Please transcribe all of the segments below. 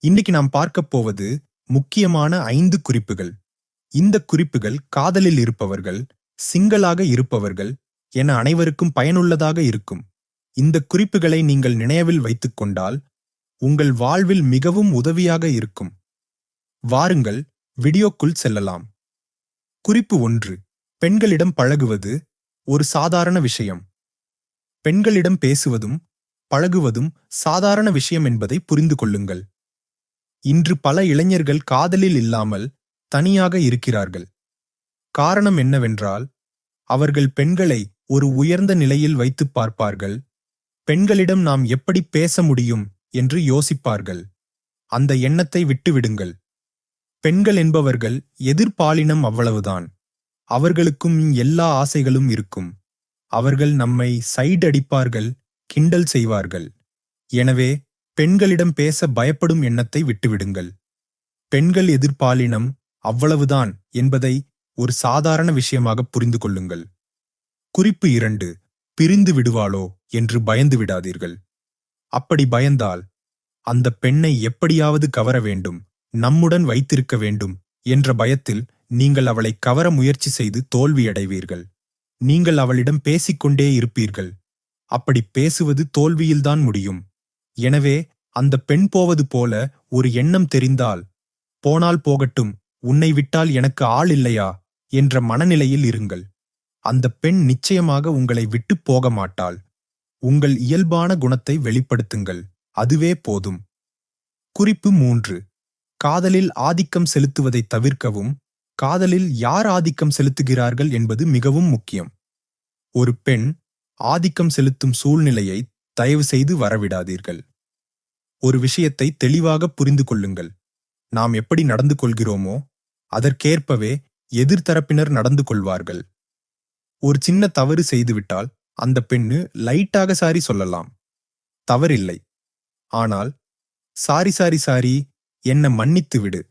இன்னைக்கு நாம் பார்க்கப் போவது முக்கியமான 5 குறிப்புகள். இந்த குறிப்புகள் காதலில் இருப்பவர்கள், சிங்கிளாக இருப்பவர்கள் என அனைவருக்கும் பயனுள்ளதாக இருக்கும். இந்த குறிப்புகளை நீங்கள் நினைவில் வைத்துக் கொண்டால் உங்கள் வாழ்வில் மிகவும் உதவியாக இருக்கும். வாருங்கள் வீடியோக்குள் செல்லலாம். குறிப்பு 1. பெண்களிடம் பழகுவது ஒரு சாதாரண விஷயம். பெண்களிடம் பேசுவதும் பழகுவதும் சாதாரண விஷயம் என்பதை புரிந்து கொள்ளுங்கள். இன்று பல இளைஞர்கள் காதலில் இல்லாமல் தனியாக இருக்கிறார்கள். காரணம் என்னவென்றால், அவர்கள் பெண்களை ஒரு உயர்ந்த நிலையில் வைத்துப் பார்ப்பார்கள். பெண்களிடம் நாம் எப்படி பேச முடியும் என்று யோசிப்பார்கள். அந்த எண்ணத்தை விட்டுவிடுங்கள். பெண்கள் என்பவர்கள் எதிர்பாலினம், அவ்வளவுதான். அவர்களுக்கும் எல்லா ஆசைகளும் இருக்கும். அவர்கள் நம்மை சைடு அடிப்பார்கள், கிண்டல் செய்வார்கள். எனவே பெண்களிடம் பேச பயப்படும் எண்ணத்தை விட்டுவிடுங்கள். பெண்கள் எதிர்பாலினம், அவ்வளவுதான் என்பதை ஒரு சாதாரண விஷயமாக புரிந்து கொள்ளுங்கள். குறிப்பு 2. பிரிந்து விடுவாளோ என்று பயந்து விடாதீர்கள். அப்படி பயந்தால், அந்த பெண்ணை எப்படியாவது கவர வேண்டும், நம்முடன் வைத்திருக்க வேண்டும் என்ற பயத்தில் நீங்கள் அவளை கவர முயற்சி செய்து தோல்வியடைவீர்கள். நீங்கள் அவளிடம் பேசிக்கொண்டே இருப்பீர்கள். அப்படி பேசுவது தோல்வியில்தான் முடியும். எனவே அந்த பெண் போவது போல ஒரு எண்ணம் தெரிந்தால், போனால் போகட்டும், உன்னை விட்டால் எனக்கு ஆள் இல்லையா என்ற மனநிலையில் இருங்கள். அந்த பெண் நிச்சயமாக உங்களை விட்டு போக மாட்டாள். உங்கள் இயல்பான குணத்தை வெளிப்படுத்துங்கள், அதுவே போதும். குறிப்பு 3. காதலில் ஆதிக்கம் செலுத்துவதை தவிர்க்கவும். காதலில் யார் ஆதிக்கம் செலுத்துகிறார்கள் என்பது மிகவும் முக்கியம். ஒரு பெண் ஆதிக்கம் செலுத்தும் சூழ்நிலையை தயவு செய்து வரவிடாதீர்கள். ஒரு விஷயத்தை தெளிவாக புரிந்து கொள்ளுங்கள். நாம் எப்படி நடந்து கொள்கிறோமோ அதற்கேற்பவே எதிர்த்தரப்பினர் நடந்து கொள்வார்கள். ஒரு சின்ன தவறு செய்துவிட்டால் அந்த பெண்ணு லைட்டாக சாரி சொல்லலாம், தவறில்லை. ஆனால் சாரி சாரி சாரி, என்னை மன்னித்து விடு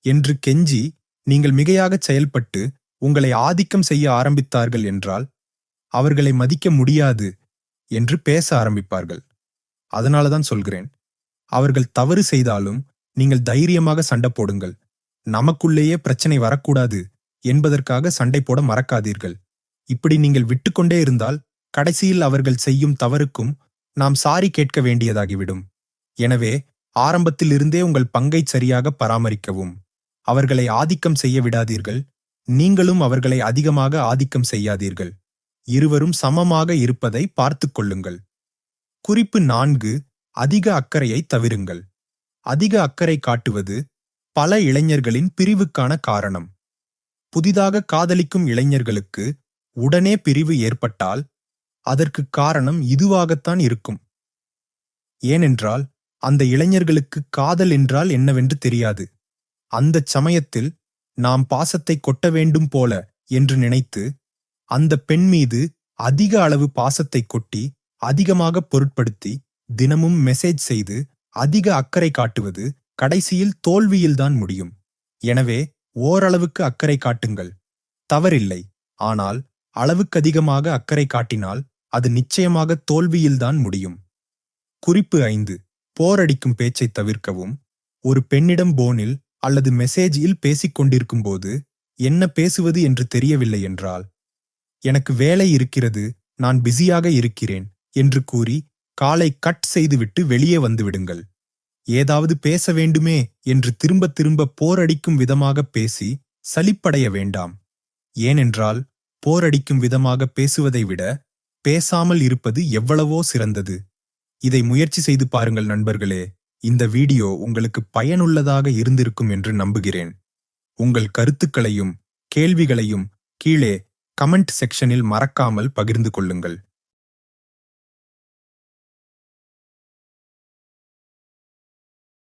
என்று கெஞ்சி நீங்கள் மிகையாகச் செயல்பட்டு உங்களை ஆதிக்கம் செய்ய ஆரம்பித்தார்கள் என்றால், அவர்களை மதிக்க முடியாது என்று பேச ஆரம்பிப்பார்கள். அதனாலதான் சொல்கிறேன், அவர்கள் தவறு செய்தாலும் நீங்கள் தைரியமாக சண்டை போடுங்கள். நமக்குள்ளேயே பிரச்சனை வரக்கூடாது என்பதற்காக சண்டை போட மறக்காதீர்கள். இப்படி நீங்கள் விட்டுக்கொண்டே இருந்தால் கடைசியில் அவர்கள் செய்யும் தவறுக்கும் நாம் சாரி கேட்க வேண்டியதாகிவிடும். எனவே ஆரம்பத்தில் இருந்தே உங்கள் பங்கை சரியாக பராமரிக்கவும். அவர்களை ஆதிக்கம் செய்ய விடாதீர்கள். நீங்களும் அவர்களை அதிகமாக ஆதிக்கம் செய்யாதீர்கள். இருவரும் சமமாக இருப்பதை பார்த்துக் கொள்ளுங்கள். குறிப்பு 4. அதிக அக்கறையை தவிருங்கள். அதிக அக்கறை காட்டுவது பல இளைஞர்களின் பிரிவுக்கான காரணம். புதிதாக காதலிக்கும் இளைஞர்களுக்கு உடனே பிரிவு ஏற்பட்டால் அதற்கு காரணம் இதுவாகத்தான் இருக்கும். ஏனென்றால் அந்த இளைஞர்களுக்கு காதல் என்றால் என்னவென்று தெரியாது. அந்தச் சமயத்தில் நாம் பாசத்தை கொட்ட வேண்டும் போல என்று நினைத்து அந்த பெண் மீது அதிக அளவு பாசத்தை கொட்டி அதிகமாக பொருட்படுத்தி தினமும் மெசேஜ் செய்து அதிக அக்கறை காட்டுவது கடைசியில் தோல்வியில்தான் முடியும். எனவே ஓரளவுக்கு அக்கறை காட்டுங்கள், தவறில்லை. ஆனால் அளவுக்கதிகமாக அக்கறை காட்டினால் அது நிச்சயமாக தோல்வியில்தான் முடியும். குறிப்பு 5. போரடிக்கும் பேச்சை தவிர்க்கவும். ஒரு பெண்ணிடம் போனில் அல்லது மெசேஜில் பேசிக் கொண்டிருக்கும்போது என்ன பேசுவது என்று தெரியவில்லை என்றால், எனக்கு வேலை இருக்கிறது, நான் பிஸியாக இருக்கிறேன் என்று கூறி காலை கட் செய்துவிட்டு வெளியே வந்துவிடுங்கள். ஏதாவது பேச வேண்டுமே என்று திரும்ப திரும்ப போரடிக்கும் விதமாக பேசி சலிப்படைய வேண்டாம். ஏனென்றால் போரடிக்கும் விதமாக பேசுவதை விட பேசாமல் இருப்பது எவ்வளவோ சிறந்தது. இதை முயற்சி செய்து பாருங்கள் நண்பர்களே. இந்த வீடியோ உங்களுக்கு பயனுள்ளதாக இருந்திருக்கும் என்று நம்புகிறேன். உங்கள் கருத்துக்களையும் கேள்விகளையும் கீழே கமெண்ட் செக்ஷனில் மறக்காமல் பகிர்ந்து கொள்ளுங்கள்.